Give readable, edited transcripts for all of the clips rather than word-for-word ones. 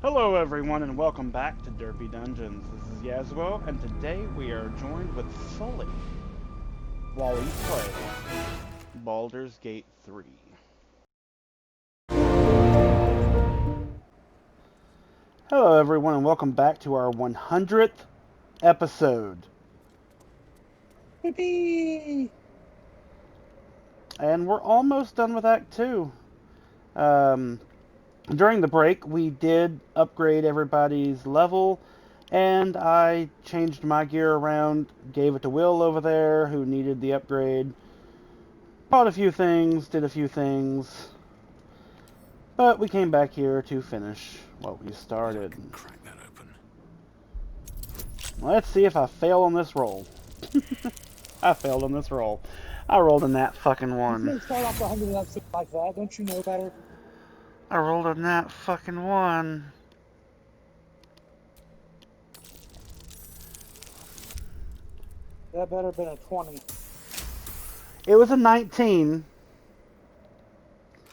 Hello, everyone, and welcome back to Derpy Dungeons. This is Yazwo, and today we are joined with Sully while we play Baldur's Gate 3. Hello, everyone, and welcome back to our 100th episode. Yippee! And we're almost done with Act 2. Um, During the break, we did upgrade everybody's level, and I changed my gear around, gave it to Will over there, who needed the upgrade. Bought a few things, did a few things, but we came back here to finish what we started. Crack that open. Let's see if I fail on this roll. I failed on this roll. I rolled a nat fucking You one. can't start off the 100 episode like that. Don't you know better? I rolled a nat fucking one. That better have been a 20. It was a 19.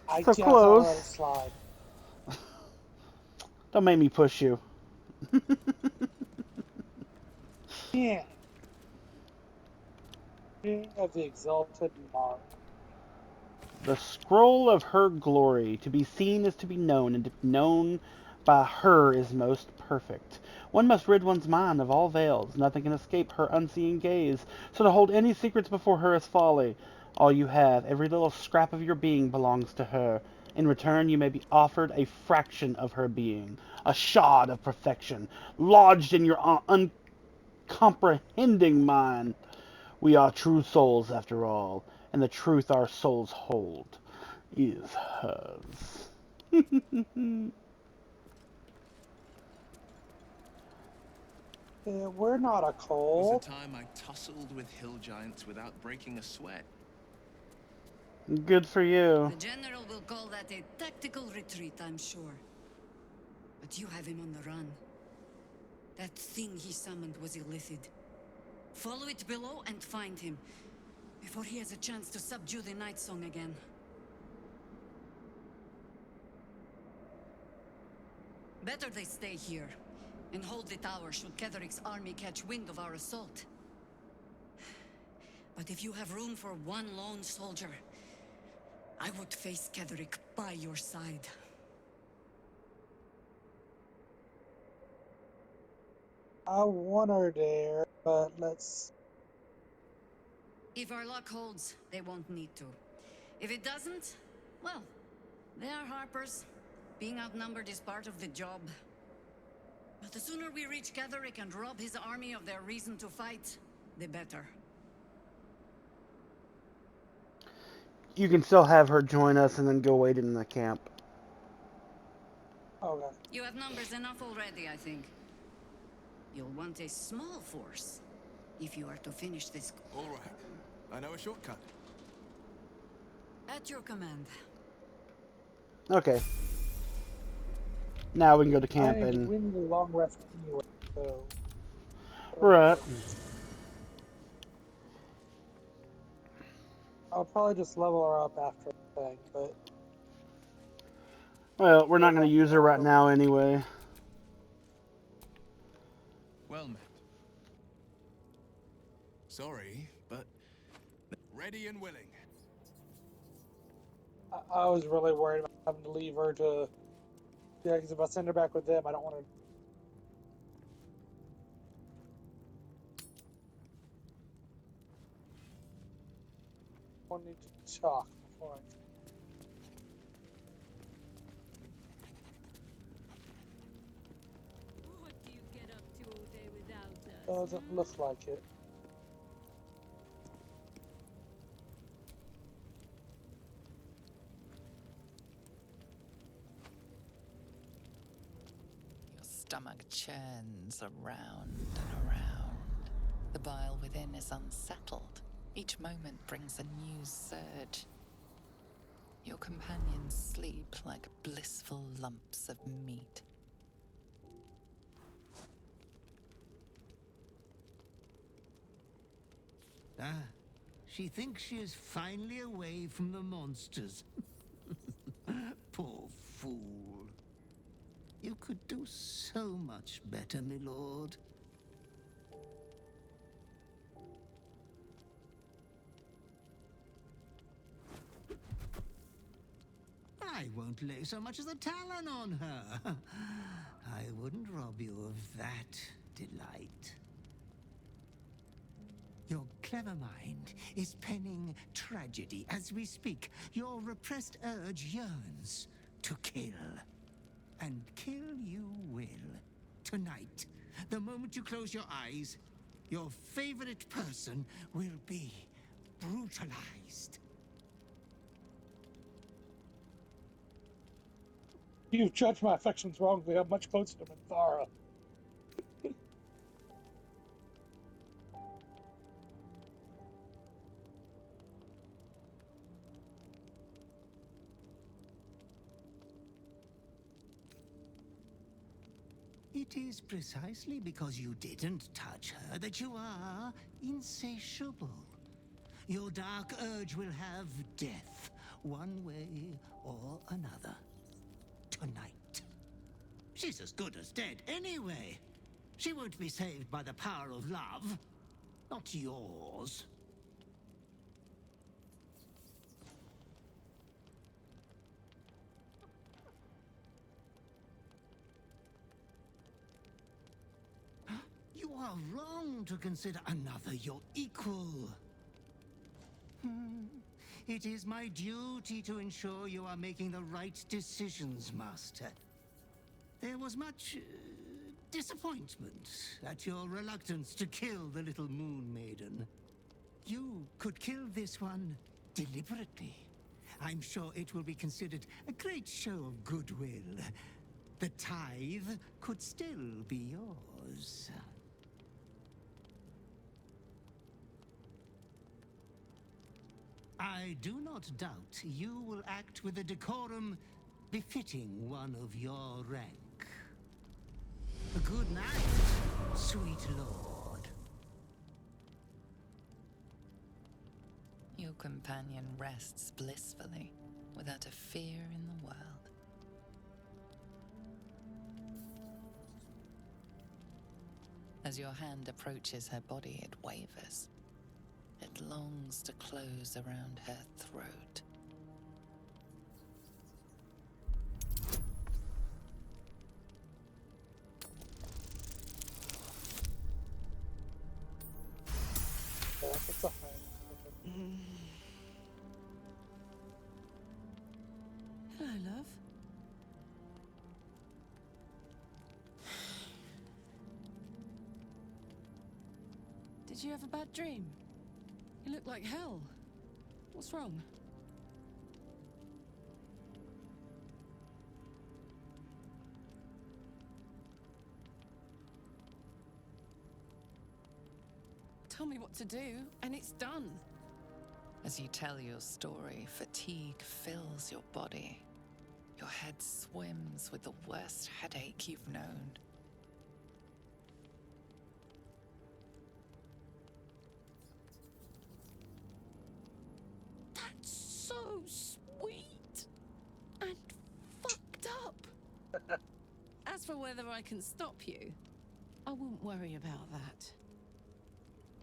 I So guess I'll let it close. slide. Don't make me push you. Yeah. Of the exalted mark. The scroll of her glory. To be seen is to be known, and to be known by her is most perfect. One must rid one's mind of all veils. Nothing can escape her unseeing gaze. So to hold any secrets before her is folly. All you have, every little scrap of your being belongs to her. In return, you may be offered a fraction of her being, a shard of perfection, lodged in your uncomprehending mind. We are true souls, after all, and the truth our souls hold is hers. We're not a Was the cult. time I tussled with hill giants without breaking a sweat. Good for you. The General will call that a tactical retreat, I'm sure. But you have him on the run. That thing he summoned was illithid. Follow it below and find him, before he has a chance to subdue the Night Song again. Better they stay here, and hold the tower should Ketheric's army catch wind of our assault. But if you have room for one lone soldier, I would face Ketheric by your side. I want her there, but let's... If our luck holds, they won't need to. If it doesn't, well, they are Harpers. Being outnumbered is part of the job. But the sooner we reach Ketheric and rob his army of their reason to fight, the better. You can still have her join us and then go wait in the camp. Okay. You have numbers enough already, I think. You'll want a small force, if you are to finish this. All right. I know a shortcut. At your command. Okay. Now we can go to camp We and... need a long rest anyway, so... Right. I'll probably just level her up after the thing, but... Well, we're not going to use her right now anyway. Well met. Sorry, but ready and willing. I was really worried about having to leave her to... Yeah, because if I send her back with them, I don't want to... I need to talk before I... What do you get up to all day without us? Doesn't look like it. Your stomach churns around and around. The bile within is unsettled. Each moment brings a new surge. Your companions sleep like blissful lumps of meat. Ah, she thinks she is finally away from the monsters. Poor fool. You could do so much better, my lord. I won't lay so much as a talon on her. I wouldn't rob you of that delight. Your clever mind is penning tragedy as we speak. Your repressed urge yearns to kill. And kill you will. Tonight, the moment you close your eyes, your favorite person will be brutalized. You've judged my affections wrongly. I'm much closer to Minthara. It is precisely because you didn't touch her that you are insatiable. Your dark urge will have death, one way or another. Tonight. She's as good as dead anyway. She won't be saved by the power of love. Not yours. You are wrong to consider another your equal. It is my duty to ensure you are making the right decisions, Master. There was much disappointment at your reluctance to kill the little moon maiden. You could kill this one deliberately. I'm sure it will be considered a great show of goodwill. The tithe could still be yours. I do not doubt you will act with a decorum befitting one of your rank. Good night, sweet lord. Your companion rests blissfully, without a fear in the world. As your hand approaches her body, it wavers. It longs to close around her throat. It's a high. Hello, love. Did you have a bad dream? You look like hell. What's wrong? Tell me what to do, and it's done. As you tell your story, fatigue fills your body. Your head swims with the worst headache you've known. That's so sweet and fucked up. As for whether I can stop you, I wouldn't worry about that.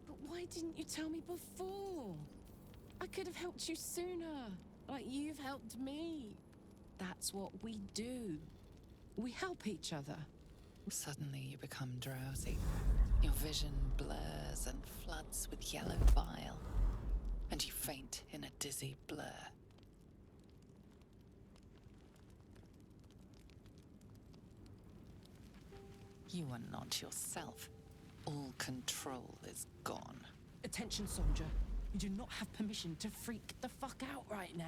But why didn't you tell me before? I could have helped you sooner, like you've helped me. That's what we do. We help each other. Suddenly you become drowsy. Your vision blurs and floods with yellow bile, and you faint in a dizzy blur. You are not yourself. All control is gone. Attention, soldier. You do not have permission to freak the fuck out right now.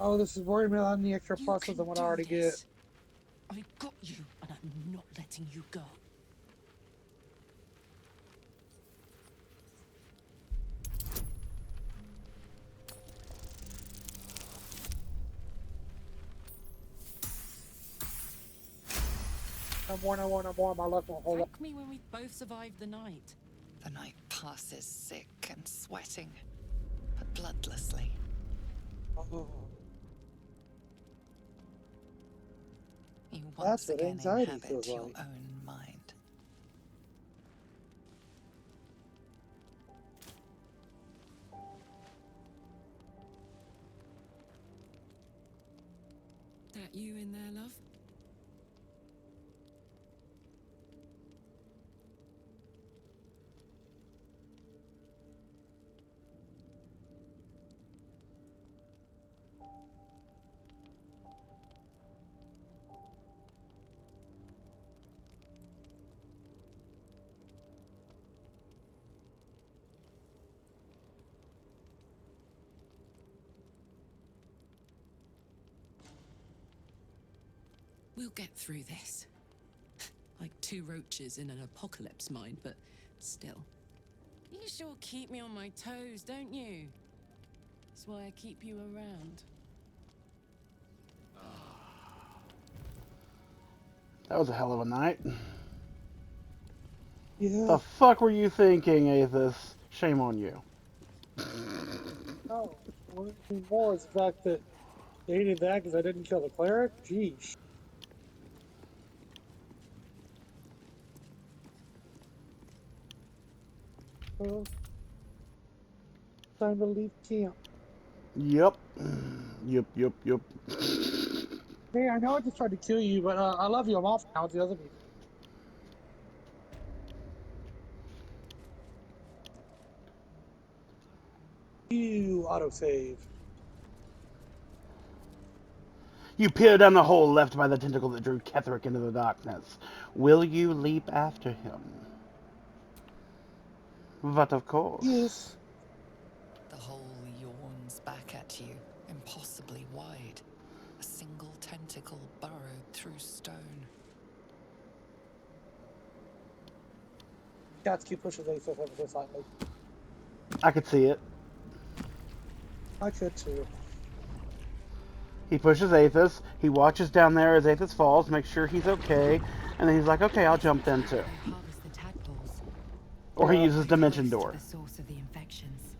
Oh, this is worrying me on the extra You pluses can than what I do already this. get. I got you, and I'm not letting you go. No more, no more, no more. My luck won't hold up. Thank me when we both survived the night. The night passes sick and sweating, but bloodlessly. Oh, You that's once what again anxiety inhabit feels your like. own mind. That you in there, love? We'll get through this. Like two roaches in an apocalypse, mind, but still. You sure keep me on my toes, don't you? That's why I keep you around. That was a hell of a night. Yeah. The fuck were you thinking, Athos? Shame on you. No. What more is the fact that they hated that because I didn't kill the cleric? Jeez. Well, time to leave camp. Yep. Yep. Hey, I know I just tried to kill you, but I love you. I'm off now with the other people. You autosave. You peer down the hole left by the tentacle that drew Ketherick into the darkness. Will you leap after him? But of course. Yes. The hole yawns back at you, impossibly wide. A single tentacle burrowed through stone. Gatsky pushes Aethos ever so slightly. I could see it. I could too. He pushes Athos. He watches down there as Athos falls, makes sure he's okay, and then he's like, okay, I'll jump in too. They harvest the tadpoles. Or he Yeah. uses Dimension Close Door. to the source of the infections.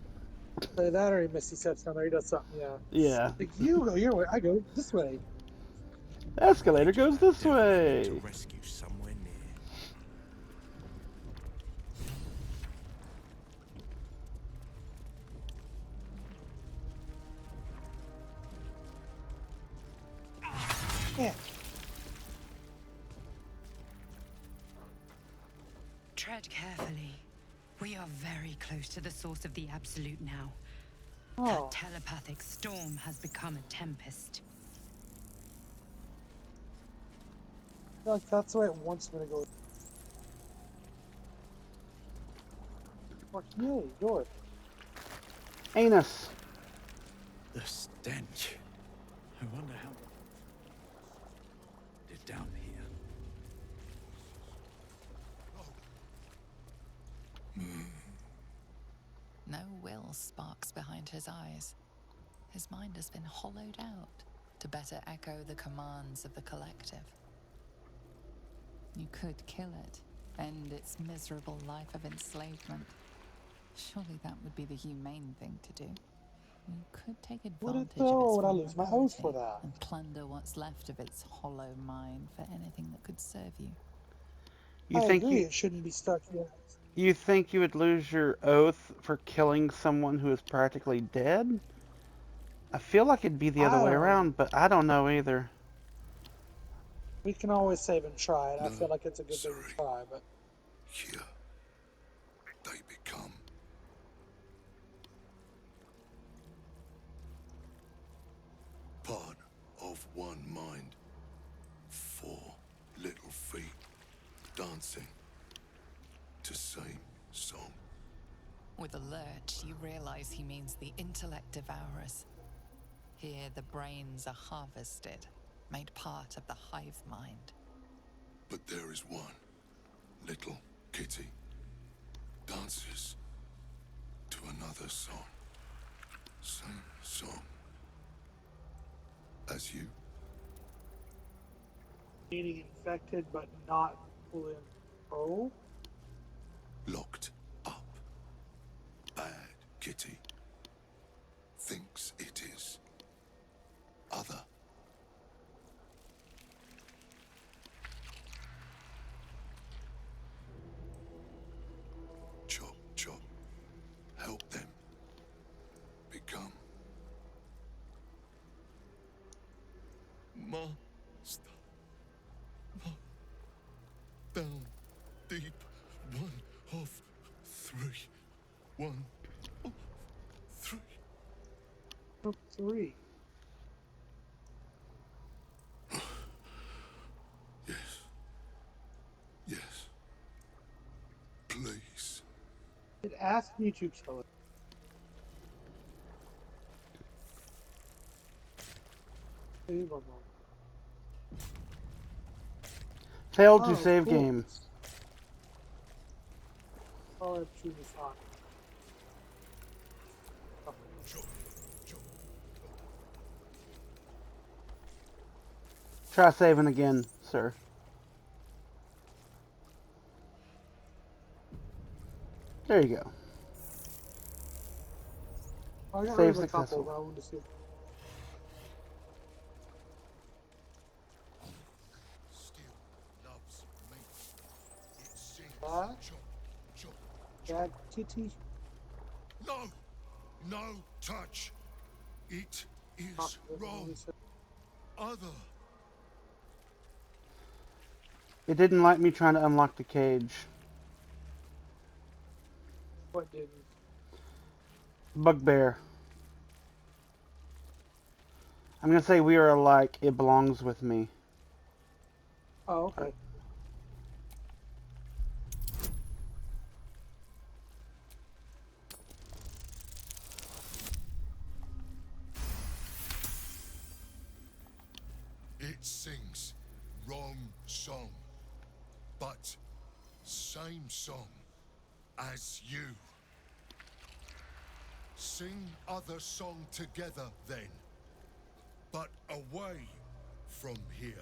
Say that or he Misty steps down there. He does something, yeah. Yeah. Like, you go your way, I go this way. Escalator goes this To way. rescue somewhere near. Yeah. Tread carefully. We are very close to the source of the Absolute now. Oh. That telepathic storm has become a tempest. I feel like that's the way it wants me to go. Or, yay, door. Anus. The stench. I wonder how it's down here. No will sparks behind his eyes. His mind has been hollowed out to better echo the commands of the collective. You could kill it, end its miserable life of enslavement. Surely that would be the humane thing to do. You could take Would it advantage though? of Would I its lose my oath for vulnerability that? and plunder what's left of its hollow mind for anything that could serve you. You I think agree, you it shouldn't be stuck here. you think you would lose your oath for killing someone who is practically dead? I feel like it'd be the other I way don't know. around, but I don't know either. We can always save and try, and I No, feel like it's a good thing sorry. to try, but Here, they become part of one mind. 4 little feet dancing to same song. With a lurch, you realize he means the intellect devourers. Here, the brains are harvested, made part of the hive mind. But there is one little kitty dances to another song. Same song as you. Meaning infected, but not fully in control. Locked up. Bad kitty. Thinks it is. Other. Chop, chop. Help them. Become. Master. Down. Deep. One of three. One of three. Of three. Yes. Yes. Please. It asked me to kill it. Leave one more. Failed to Oh, save cool. game. Oh, I have to choose on. Try saving again, sir. There you go. I got Save rid of a successful. couple, but I wanted to see. Still loves me. It sings. What? Chop, chop. Bad kitty. No! No touch! It is Oh, wrong. Other. It didn't like me trying to unlock the cage. What didn't? Bugbear. I'm gonna say we are alike. It belongs with me. Oh, okay. It sings wrong song, but same song as you. Sing other song together then, but away from here.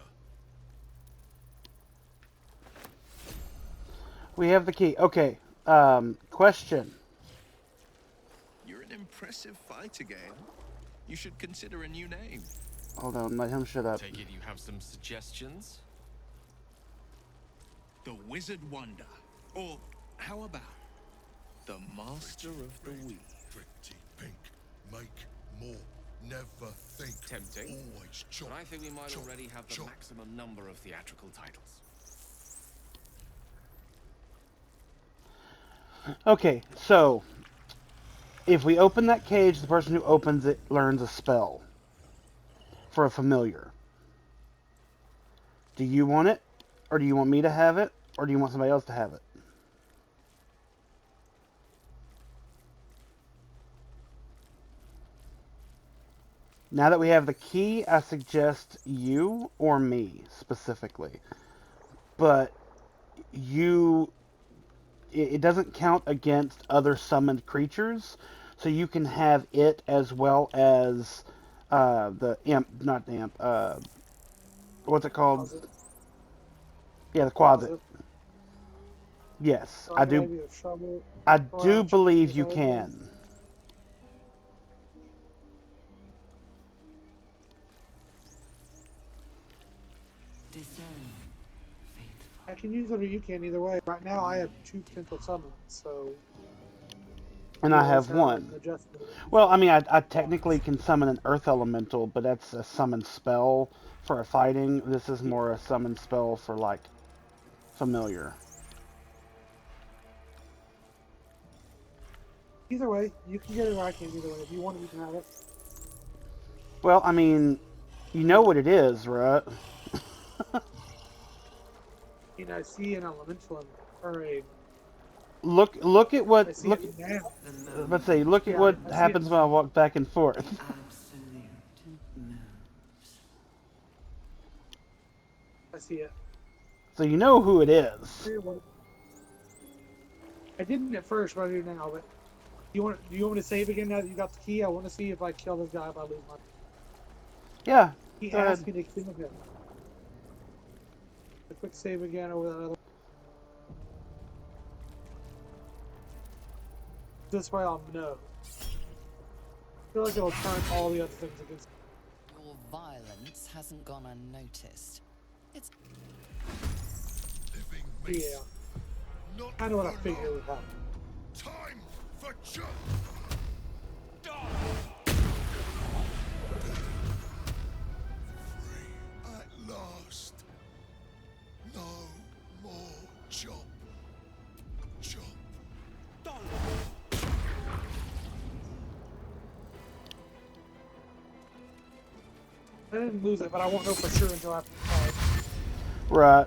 We have the key. Okay. Question. You're an impressive fighter, Gale. You should consider a new name. Hold on. Let him shut up. Take it you have some suggestions? The Wizard Wonder. Or how about the Master of the Wheel? Pretty pink, make more, never think. Tempting. Always chop. But I think we might chop, already have the chop. maximum number of theatrical titles. Okay, so if we open that cage, the person who opens it learns a spell for a familiar. Do you want it? Or do you want me to have it? Or do you want somebody else to have it? Now that we have the key, I suggest you or me specifically. But you... It doesn't count against other summoned creatures, so you can have it as well as the imp, not the imp, what's it called? Closet. Yeah, the closet. Closet. Yes, So I can do. have you a shovel, I or do out, believe is you that what it is? can. I can use it or you can either way. Right now I have 2 potential summons, so. And you I always have one. an adjustment. Well, I mean, I technically can summon an earth elemental, but that's a summon spell for a fighting. This is more a summon spell for, like, familiar. Either way, you can get it or I can either way. If you want it, you can have it. Well, I mean, you know what it is, right? You know, I see an elemental or a. Look at what I see it now. let's say look at Yeah, what I see happens it. when I walk back and forth. I see it. So you know who it is. I didn't at first, but I do now. But do you want me to save again now that you got the key? I want to see if I kill this guy if I lose my. Yeah. He Go asked ahead. me to kill him. A quick save again over that other. This way I'll know. I feel like it'll turn all the other things against me. Your violence hasn't gone unnoticed. It's Living meat. Yeah. Not Kind of what I for figured long. would happen. Time for jump. Free at last. No more chop. Chop. I didn't lose it, but I won't know for sure until after the fight. Right.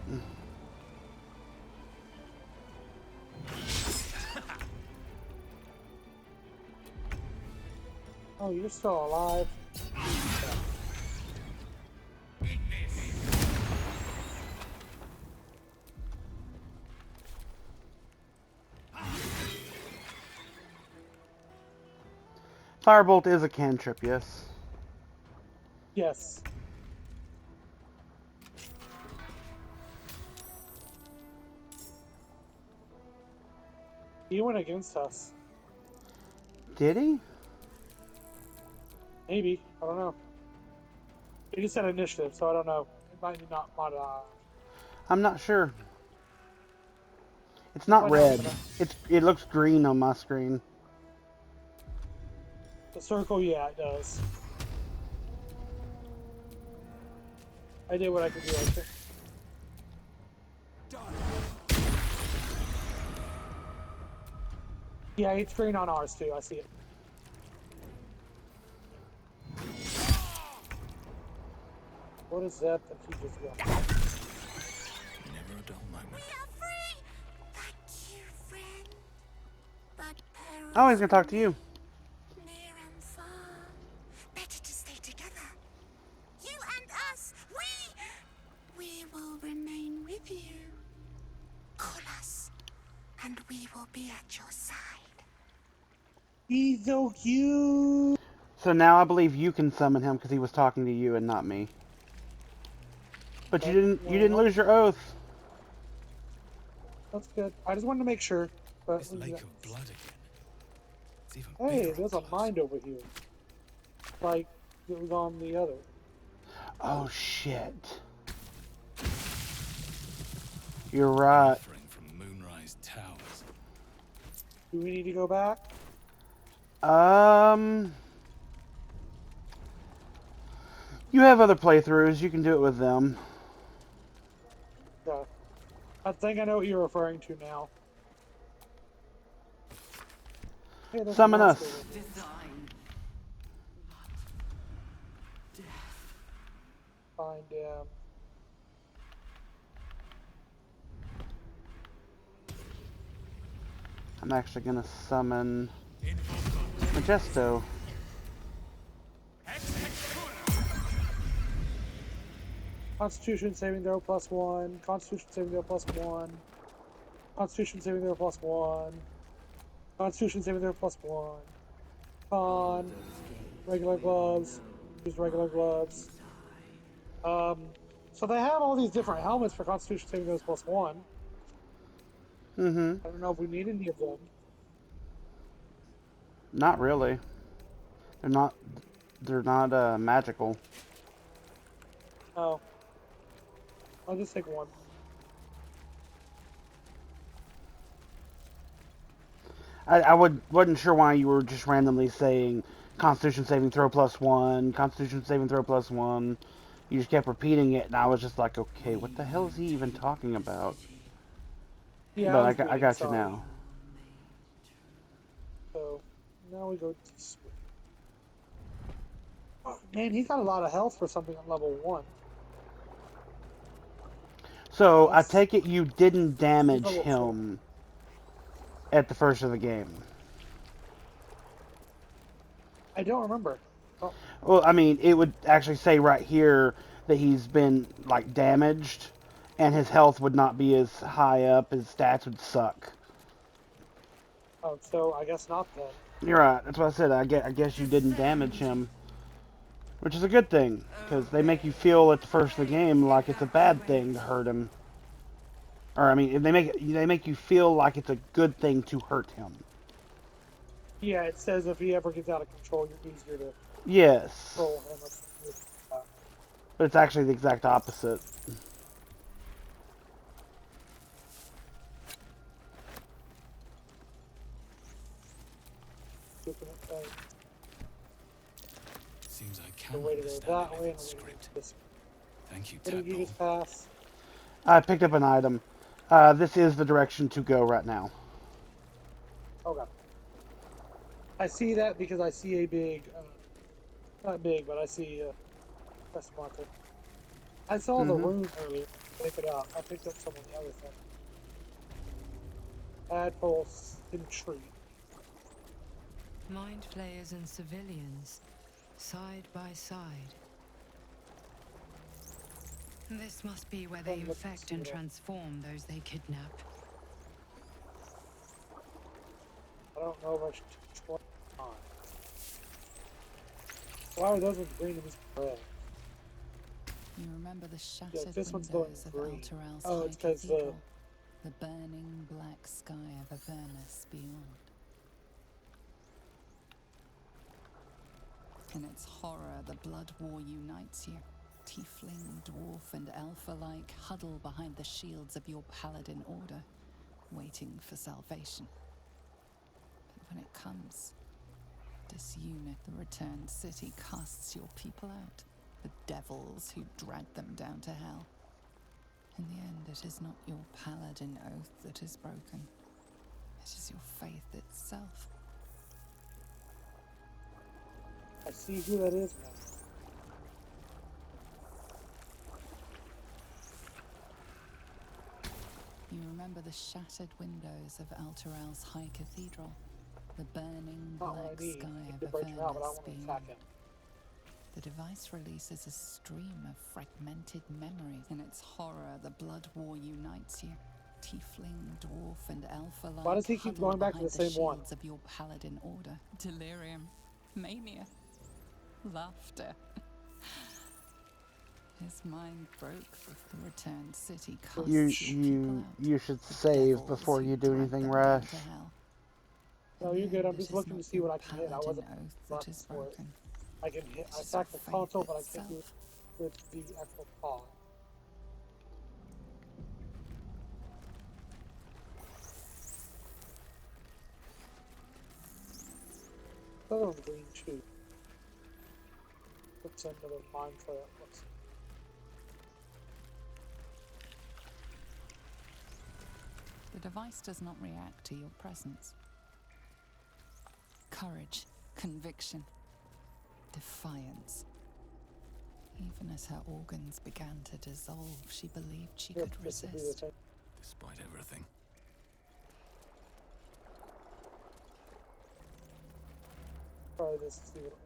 Oh, you're still alive. Firebolt is a cantrip, yes. Yes. He went against us. Did he? Maybe. I don't know. He just said initiative, so I don't know. It might be not mod. I'm not sure. It's not Why not? red. It looks green on my screen. The circle, yeah, it does. I did what I could do, I think. Yeah, it's green on ours too. I see it. What is that he just got? Never a dull moment. Oh, he's gonna talk to you. Near and far, better to stay together. You and us, we will remain with you. Call us, and we will be at your side. He's so cute. So now I believe you can summon him because he was talking to you and not me. But you didn't lose your oath. That's good. I just wanted to make sure. But This lake of blood again. It's even hey, bigger there's up a close. mind over here. Like it was on the other. Oh shit. You're right. Offering from Moonrise Towers. Do we need to go back? You have other playthroughs. You can do it with them. Yeah. I think I know what you're referring to now. Hey, there's a Summon mask us. over here. Design. Find him. I'm actually gonna summon Majesto. Constitution saving throw +1. Constitution saving throw +1. Constitution saving throw +1. Constitution saving throw +1. Con. Regular gloves. Use regular gloves. So they have all these different helmets for Constitution saving throws +1. Mm-hmm. I don't know if we need any of them. Not really. They're not magical. Oh. I'll just take one. Wasn't sure why you were just randomly saying Constitution saving throw +1, Constitution saving throw +1. You just kept repeating it, and I was just like, okay, what the hell is he even talking about? Yeah, But was I reading, got you sorry. now. So now we go to oh, man, he's got a lot of health for something at level 1. So I Yes. take it you didn't damage Level him at the first of the game. I don't remember. Oh, Well, I mean, it would actually say right here that he's been like damaged, and his health would not be as high up. His stats would suck. oh, so I guess not then. You're right. That's what I said. I guess you didn't damage him, which is a good thing because they make you feel at the first of the game like it's a bad thing to hurt him. Or I mean, they make you feel like it's a good thing to hurt him. Yeah, it says if he ever gets out of control, you're easier to Yes, control him or something like that. but it's actually the exact opposite. Looking at things. Seems I The can way to go understand that way, and Eleven's the way to go script. this. Thank you, What did you Tadpole. just pass? I picked up an item. This is the direction to go right now. Okay. I see that because I see a big, not big, but I see a quest marker. I saw the rune earlier. Pick it up. I picked up some of the other thing. Tadpole Sentry. Mind flayers and civilians, side by side. This must be where they infect and transform those they kidnap. I don't know if I should try. Why are those ones green and these red? You remember the shattered this one's going windows of green. Alteral's Oh, High it's 'cause Cathedral, the burning black sky of Avernus beyond. In its horror, the blood war unites you. Tiefling, dwarf, and elf alike huddle behind the shields of your paladin order, waiting for salvation. But when it comes, disunit, the returned city casts your people out, the devils who drag them down to hell. In the end, it is not your paladin oath that is broken. It is your faith itself. I see who that is now. You remember the shattered windows of Alteral's High Cathedral, the burning black sky of Avernus beyond. The device releases a stream of fragmented memory. In its horror, the blood war unites you. Tiefling, dwarf, and elf alike. Why does he keep going back to the same one? Shields of your paladin order. Delirium, mania, laughter. His mind broke with the returned city casts You should save before you do anything rash. No, you're good. I'm just looking to see what I can hit. I wasn't looking for it. I can hit. I sacked the console, but I can't do it with the actual pod. Oh, green too. Let's send another mine for that. The device does not react to your presence. Courage, conviction, defiance. Even as her organs began to dissolve, she believed she could resist. Despite everything. Try this and see what.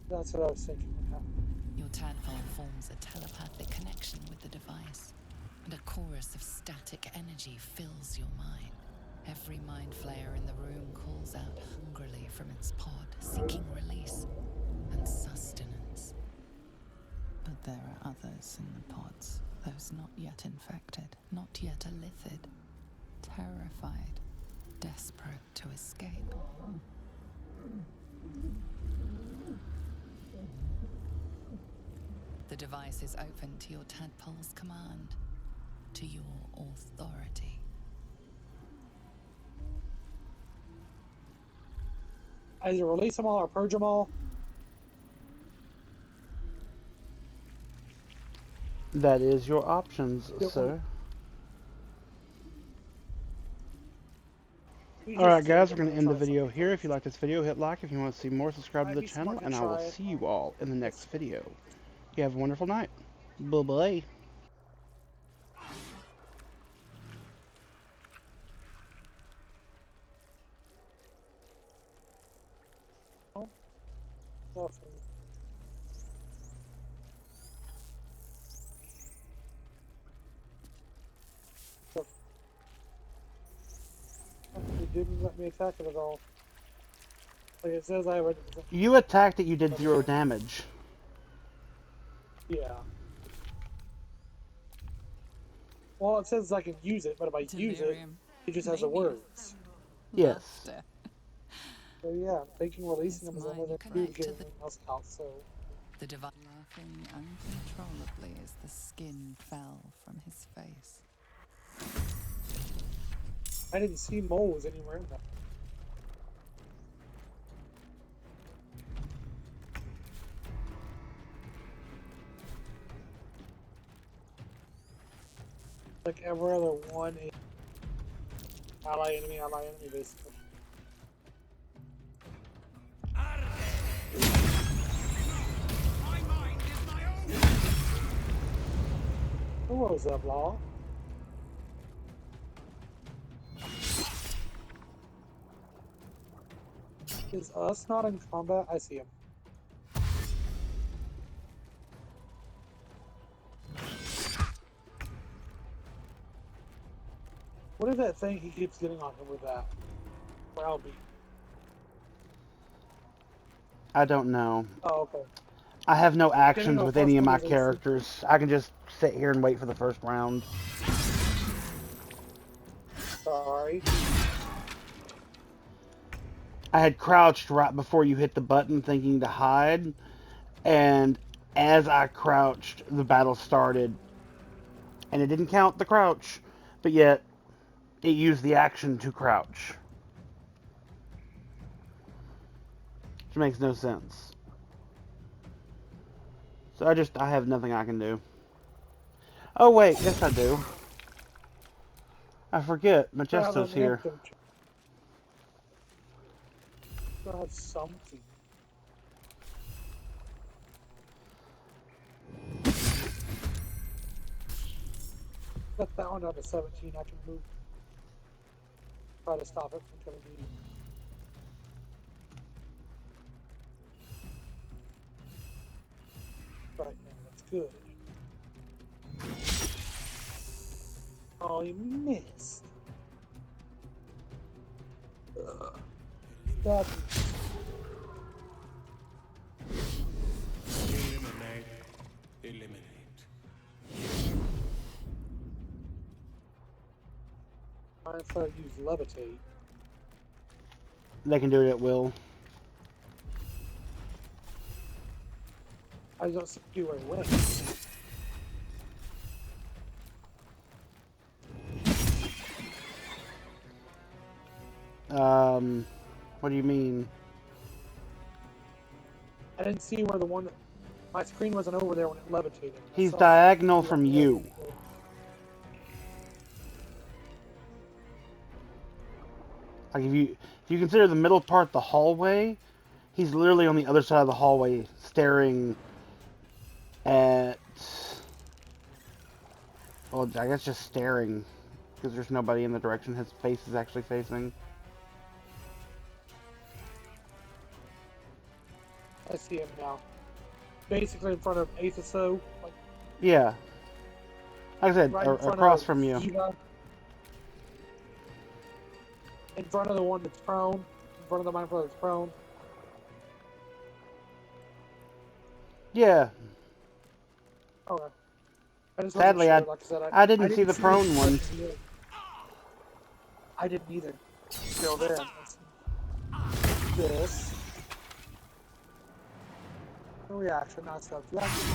That's what I was thinking would happen. Your tadpole forms a telepathic connection with the device, and a chorus of static energy fills your mind. Every mind flayer in the room calls out hungrily from its pod, seeking release and sustenance. But there are others in the pods, those not yet infected, not yet elithid, terrified, desperate to escape. The device is open to your tadpole's command, to your authority. Either release them all or purge them all. That is your options, sir. Alright guys, we're going to end the video here. If you like this video, hit like. If you want to see more, subscribe to the channel, and I will see you all in the next video. You have a wonderful night. Bye-bye. Nothing. It didn't let me attack it at all. Like it says I have a... You attacked it, you did 0 damage. Yeah. Well, it says I can use it, but if I use it, Delirium. it just has the Mania. words. Yes. Laughter. So yeah, I'm thinking releasing them is the only thing to do to Connect get to the anything else out. So The divine laughing uncontrollably as the skin fell from his face. I didn't see moles anywhere in that. Like every other one, ally, enemy, basically. Who was that, Law? Is us not in combat? I see him. What is that thing he keeps getting on him with that? Browbeat. I don't know. Oh, okay. I have no Getting actions a with plus any of one my is AC. characters. I can just sit here and wait for the first round. Sorry. I had crouched right before you hit the button thinking to hide, and as I crouched, the battle started. And it didn't count the crouch, but yet it used the action to crouch. Which makes no sense. So I have nothing I can do. Oh wait, yes I do. I forget, Majesto's here. I have something. Let that one down to 17. I can move. Try to stop it from killing me. Right now, that's good. Oh, you missed. That Eliminate. Eliminate. I thought I used levitate. They can do it at will. I don't see where it went. What do you mean? I didn't see where the one that my screen wasn't over there when it levitated. He's diagonal from you. Like if you consider the middle part the hallway, he's literally on the other side of the hallway, staring at. Well, I guess just staring, because there's nobody in the direction his face is actually facing. I see him now. Basically in front of Ace or so. Like, yeah. Like I said, right across from you. Eva. In front of the one that's prone. In front of the Mind Flayer that's prone. Yeah. Okay. Sadly, sure. Like I said, I didn't see the prone one. I didn't either. Still there. This. No reaction, not self-reaction.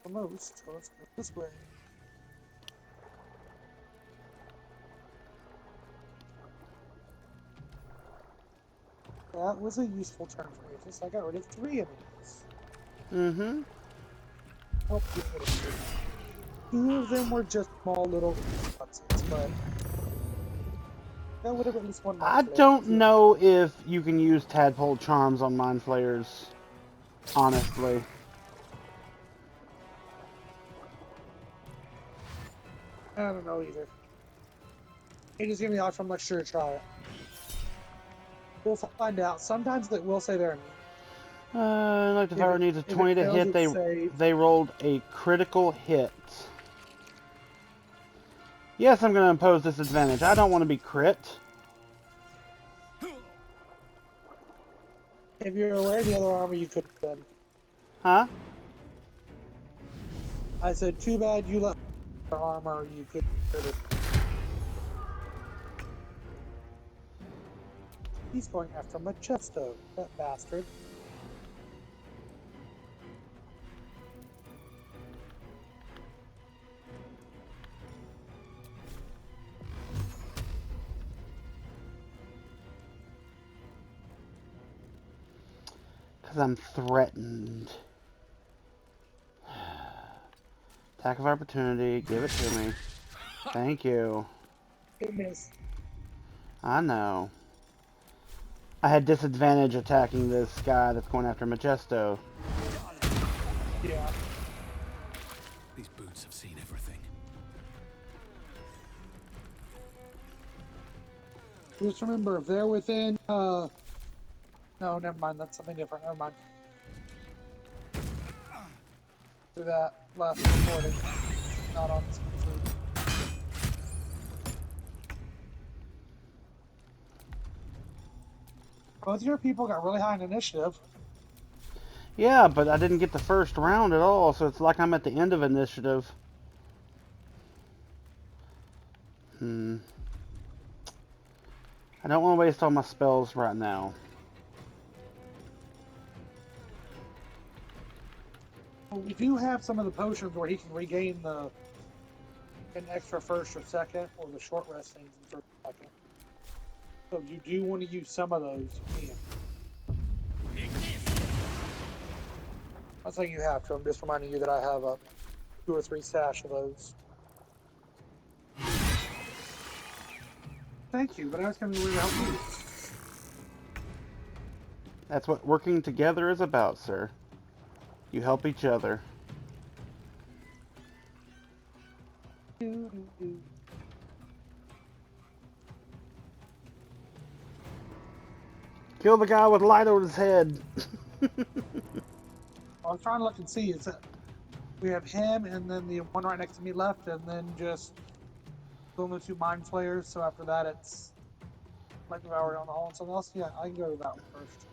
The most, so let's go this way. That was a useful turn for Aegis. I got rid of 3 enemies. Mm-hmm. Oh, get rid of 2. 2 of them were just small little cutscenes, but that would have at least one. I don't know if you can use tadpole charms on mind flayers, honestly. I don't know either. He just gave me the option. I'm not sure to try it. We'll find out. Sometimes they will say they're immune. Like the fire needs a 20 to hit. They rolled a critical hit. Yes, I'm going to impose disadvantage. I don't want to be crit. If you're aware of the other armor, you could have been. Huh? I said, too bad you left the armor, you could have. He's going after Machesto, that bastard. Because I'm threatened. Attack of opportunity. Give it to me. Thank you. It missed. I know. I had disadvantage attacking this guy that's going after Majesto. Yeah. These boots have seen everything. Just remember, if they're within, no, never mind, that's something different, never mind. Do that last recording, not on this one. Both your people got really high in initiative. Yeah, but I didn't get the first round at all, so it's like I'm at the end of initiative. I don't want to waste all my spells right now. We do have some of the potions where he can regain an extra first or second, or the short rest things in first or second. So if you do want to use some of those, you can. I'm not saying you have to, I'm just reminding you that I have a 2 or 3 stash of those. Thank you, but I was coming to help you. That's what working together is about, sir. You help each other. Kill the guy with light over his head. I was trying to look and see. It's we have him, and then the one right next to me left, and then just kill the 2 mind flayers. So after that, it's like Devour on the Hall and something else. Yeah, I can go to that one first.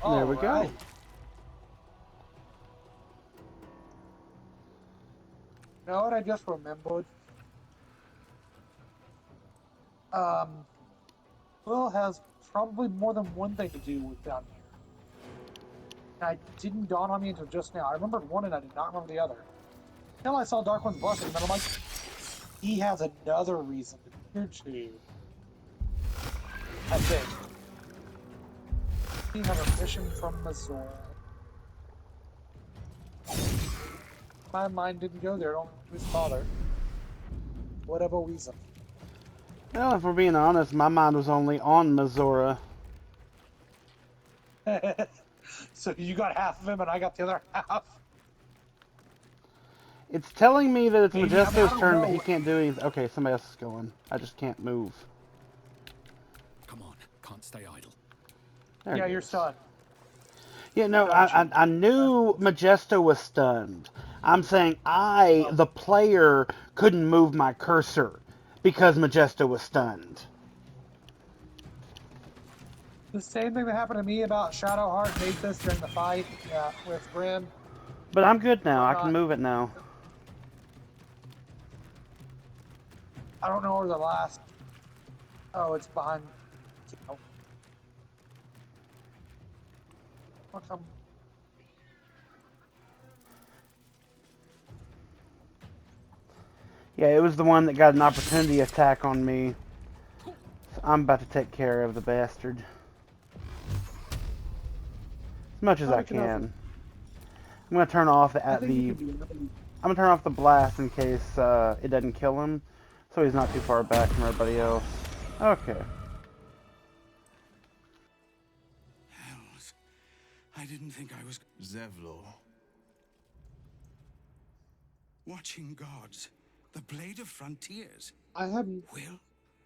There we go. You know what I just remembered? Will has probably more than one thing to do with down here. And I didn't dawn on me until just now. I remembered one and I did not remember the other. Until I saw Dark One's Blessing, and then I'm like, he has another reason to be here too. I think. We have a mission from Missouri. My mind didn't go there, only to his father. Whatever reason. Well, if we're being honest, my mind was only on Missouri. So you got half of him and I got the other half. It's telling me that it's Maybe, Majesto's I turn, don't but he know. can't do anything. Okay, somebody else is going. I just can't move. Come on, can't stay idle. There Yeah, it you're goes. stunned. Yeah, no, I knew Majesto was stunned. I'm saying I, the player, couldn't move my cursor because Majesto was stunned. The same thing that happened to me about Shadowheart and Aethys during the fight, yeah, with Grim. But I'm good now. I can move it now. I don't know where the last. Oh, it's behind. Oh. How come? Yeah, it was the one that got an opportunity attack on me. So I'm about to take care of the bastard. As much as I can. I'm gonna turn off I'm gonna turn off the blast in case it doesn't kill him, so he's not too far back from everybody else. Okay. Hells. I didn't think I was... Zevlor. Watching gods. The Blade of Frontiers. I haven't. Will?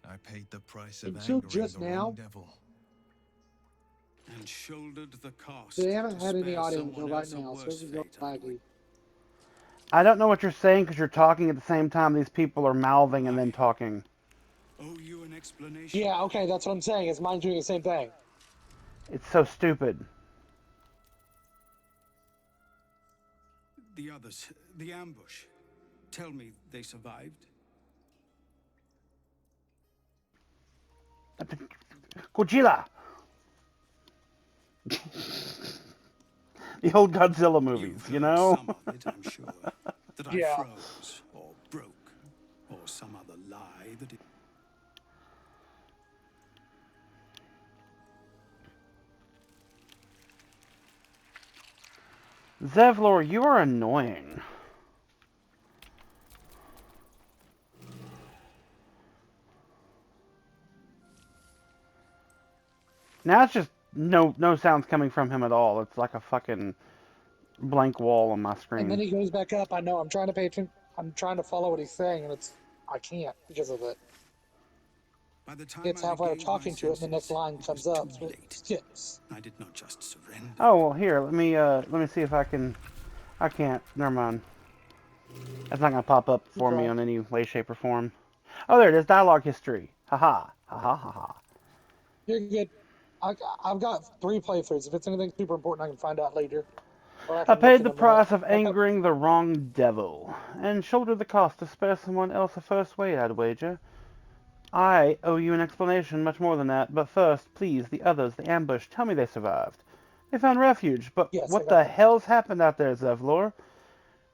I paid the price of Until angering just the now. wrong devil. And shouldered the cost. They haven't to had any spare audio someone until right else a now, so worse this is real fate, I laggy. I don't know what you're saying because you're talking at the same time these people are mouthing and then talking. Owe you an explanation. Yeah, okay, that's what I'm saying. Is mine doing the same thing? It's so stupid. The others, the ambush. Tell me they survived. Godzilla! The old Godzilla movies, You've you heard know? some of it, I'm sure. That I Yeah. froze, or broke, or some other lie that it... Zevlor, you are annoying. Now it's just no sounds coming from him at all. It's like a fucking blank wall on my And then screen. he goes back up. I know. I'm trying to pay attention. I'm trying to follow what he's saying, and I can't because of it. By the time It's I halfway to regained my talking to it, and the next senses, line it comes was up, too so it late. skips. I did not just surrender. Oh well, here let me see if I can. I can't. Never mind. That's not gonna pop up for me Right. on any way, shape, or form. Oh, there it is. Dialogue history. Haha. Ha ha ha. You're good. I've got 3 playthroughs. If it's anything super important, I can find out later. Or I I can look paid in the a minute. price of angering the wrong devil, and shouldered the cost to spare someone else a first wait, I'd wager. I owe you an explanation, much more than that, but first, please, the others, the ambush, tell me they survived. They found refuge, but Yes, I what got the that. hell's happened out there, Zevlor?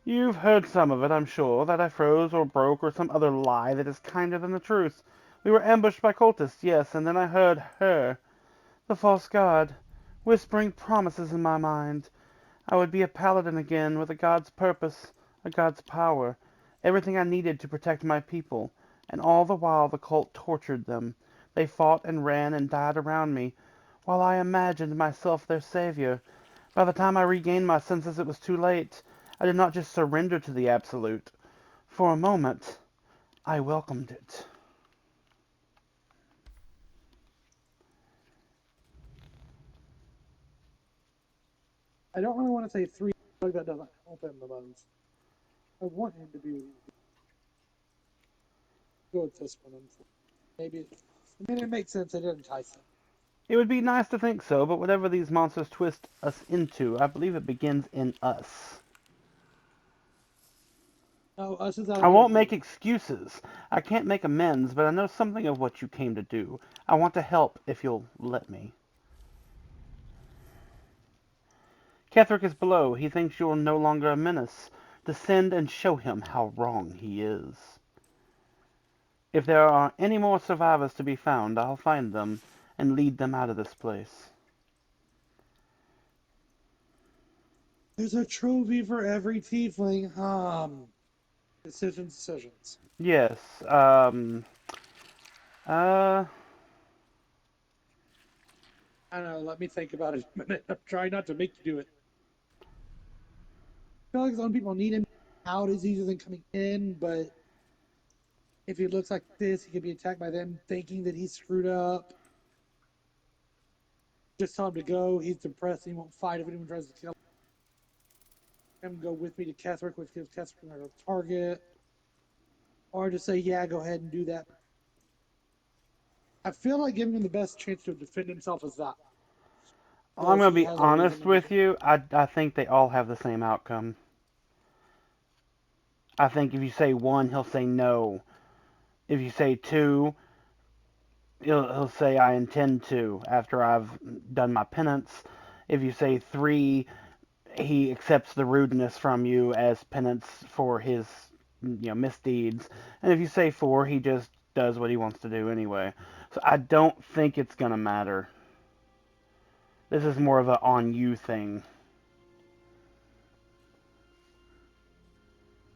You've heard some of it, I'm sure, that I froze or broke or some other lie that is kinder than the truth. We were ambushed by cultists, yes, and then I heard her, the false god, whispering promises in my mind. I would be a paladin again, with a god's purpose, a god's power, everything I needed to protect my people, and all the while the cult tortured them. They fought and ran and died around me, while I imagined myself their savior. By the time I regained my senses, it was too late. I did not just surrender to the Absolute. For a moment, I welcomed it. I don't really want to say 3. Like that doesn't help him the most. I want him to be go with this one. Maybe it makes sense. It didn't entice him. It would be nice to think so, but whatever these monsters twist us into, I believe it begins in us. No, us is out I of won't here. make excuses. I can't make amends, but I know something of what you came to do. I want to help if you'll let me. Ketherick is below. He thinks you're no longer a menace. Descend and show him how wrong he is. If there are any more survivors to be found, I'll find them and lead them out of this place. There's a trophy for every tiefling. Decisions. Yes, uh, I don't know. Let me think about it a minute. I'm trying not to make you do it. I feel like some people need him out is easier than coming in, but if he looks like this, he could be attacked by them thinking that he's screwed up. Just tell him to go. He's depressed. He won't fight if anyone tries to kill him. Go with me to Ketherick, which gives Ketherick another target. Or just say, yeah, go ahead and do that. I feel like giving him the best chance to defend himself is that. I'm going to He be has a reason honest to with you. I think they all have the same outcome. I think if you say 1, he'll say no. If you say 2, he'll say I intend to after I've done my penance. If you say 3, he accepts the rudeness from you as penance for his misdeeds. And if you say 4, he just does what he wants to do anyway. So I don't think it's going to matter. This is more of a on you thing.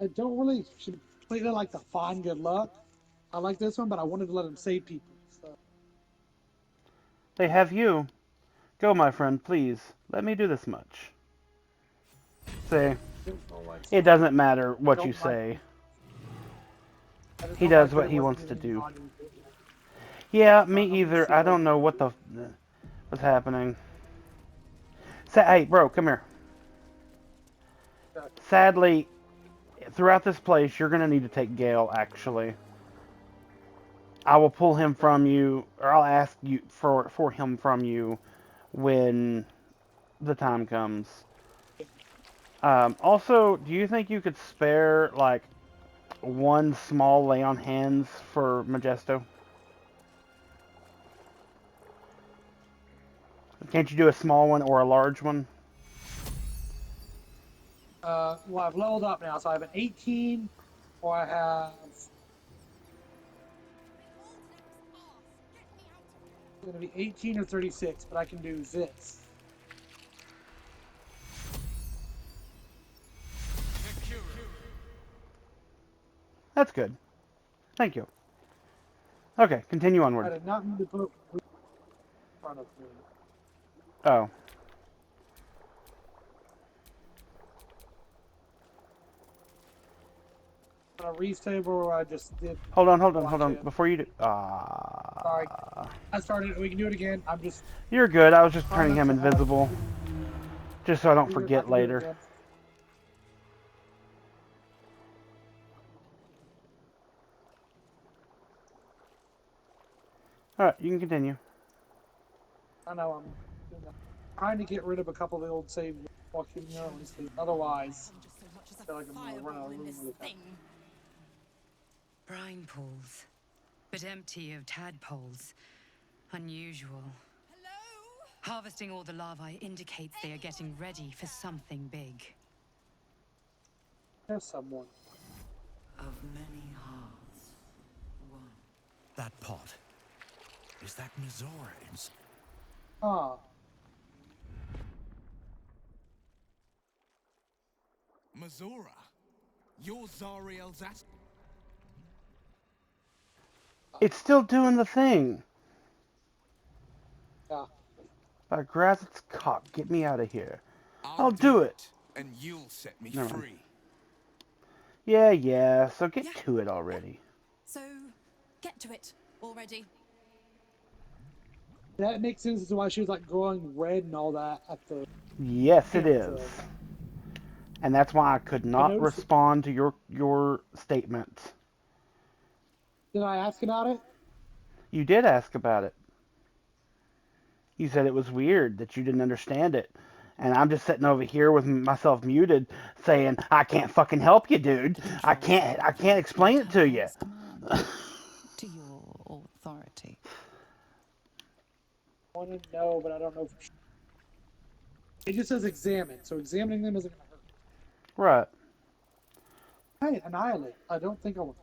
I don't really completely like the find good luck. I like this one, but I wanted to let him save people. So. They have you. Go, my friend, please. Let me do this much. See, it doesn't matter what you say. He does what he wants to do. Yeah, me either. I don't know what's happening. Hey, bro, come here. Sadly, throughout this place, you're gonna need to take Gale. Actually, I will pull him from you, or I'll ask you for him from you when the time comes. Also, do you think you could spare like one small lay on hands for Majesto? Can't you do a small one or a large one? Well, I've leveled up now, so I have an 18, or I have. It's going to be 18 or 36, but I can do this. That's good. Thank you. Okay, continue I onward. did not mean to put in front of me. Oh. On a restable, I just did. Hold on. Before you do... Sorry. I started. We can do it again. I'm just... You're good. I was just turning him invisible. Just so I don't forget later. Alright, you can continue. I know I'm trying to get rid of a couple of the old saves while keeping the other ones. Otherwise, I feel like I'm going to run out of room with it. Brine pools, but empty of tadpoles. Unusual. Hello? Harvesting all the larvae indicates they are getting ready for something big. There's someone. Of many hearths, one. That pot. Is that Mizora inside? Ah. Mizora? You're Zariel's ass. It's still doing the thing. Yeah. By Grazit's cock, get me out of here. I'll do it. And you'll set me Never mind. free. Yeah, so get to it already. So, get to it already. That makes sense as to why she was like glowing red and all that at the... Yes, it is. And that's why I could not respond to your statement. Did I ask about it? You did ask about it. You said it was weird, that you didn't understand it. And I'm just sitting over here with myself muted saying, I can't fucking help you, dude. I can't explain it to you. To your authority. I want to know, but I don't know for sure. It just says examine, so examining them isn't going to hurt. Right. Hey, annihilate. I don't think I will.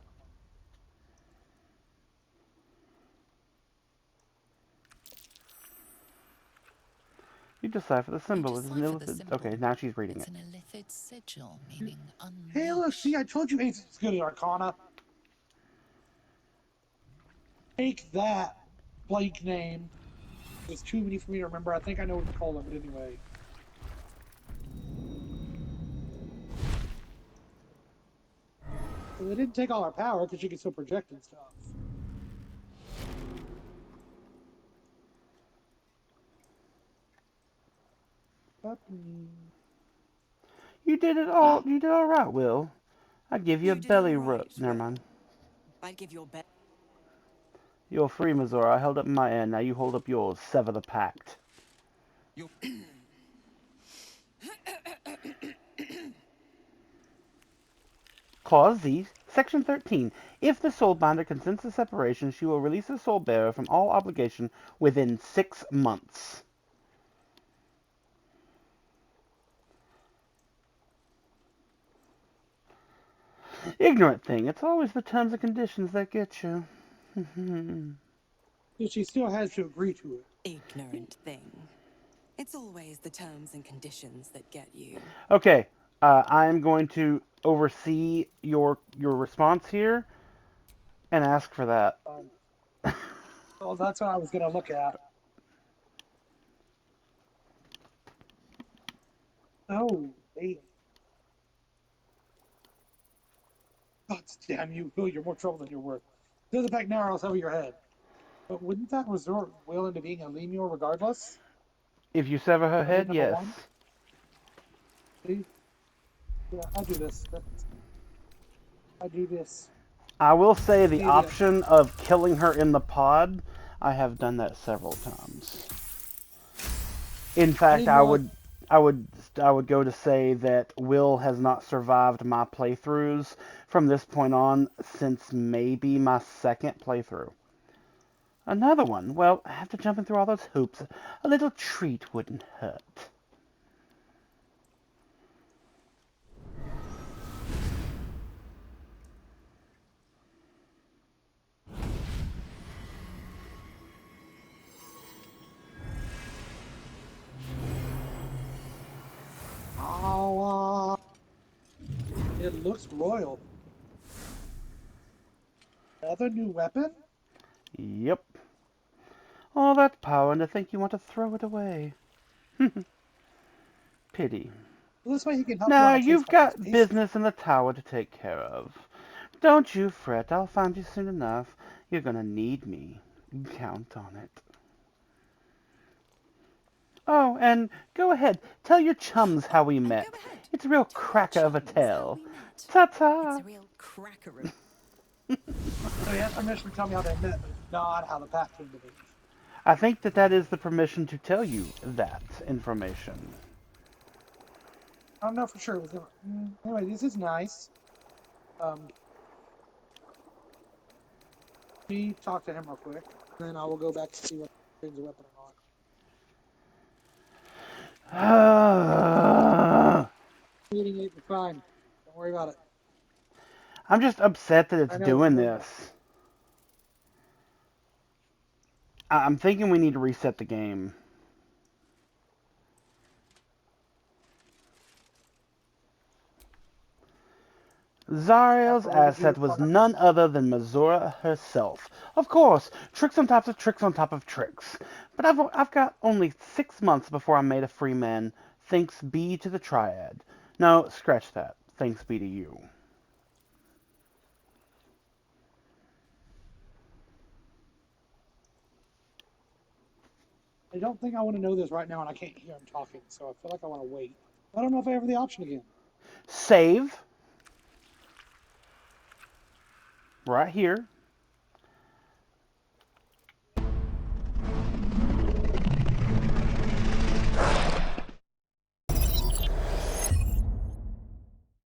You decipher the symbol. It is an illithid. Okay, now she's reading it. It's an illithid sigil, meaning unleashed. Hey, look, see, I told you Ace is good at Arcana. Take that blank name. It's too many for me to remember. I think I know what to call them, but anyway. So they didn't take all our power because you can still project and stuff. You did it all. You did all right, Will. I'd give you a belly rub. Never mind. I'd give your bet. You're free, Mizora. I held up my end. Now you hold up yours. Sever the pact. Clause Z, Section 13. If the soulbinder consents to separation, she will release the soul bearer from all obligation within 6 months. Ignorant thing. It's always the terms and conditions that get you. She still has to agree to it. Ignorant thing. It's always the terms and conditions that get you. Okay, I am going to oversee your response here and ask for that. Well, that's what I was going to look at. Oh, hey. God damn you, Will, you're more trouble than you're worth. Do the pack now or else over your head. But wouldn't that resort Will into being a lemur regardless? If you sever her head, yes. See? Yeah, I'll do this. I do this. I will say the Idiot. option of killing her in the pod, I have done that several times. In fact, didn't know I would go to say that Will has not survived my playthroughs from this point on since maybe my second playthrough. Another one. Well, after jumping through all those hoops, a little treat wouldn't hurt. Oh, it looks royal. Another new weapon? Yep. All that power, and to think you want to throw it away. Pity. Well, this way he can help you on Now, a you've case-by-case got basis. business in the tower to take care of. Don't you fret, I'll find you soon enough. You're gonna need me. Count on it. Oh, and go ahead, tell your chums how we met. It's a real cracker of a tale. Ta-ta! It's a real cracker of... So he has permission to tell me how they met, but not how the pack came to be. I think that that is the permission to tell you that information. I don't know for sure. It was gonna... Anyway, this is nice. Me talk to him real quick, then I will go back to see what brings a weapon or not. Eating it, fine. Don't worry about it. I'm just upset that it's I know what doing you're doing. this. I'm thinking we need to reset the game. Zariel's asset was none other than Mazora herself. Of course, tricks on top of tricks on top of tricks. But I've got only 6 months before I'm made a free man. Thanks be to the Triad. No, scratch that. Thanks be to you. I don't think I want to know this right now, and I can't hear him talking, so I feel like I want to wait. I don't know if I have the option again. Save. Right here.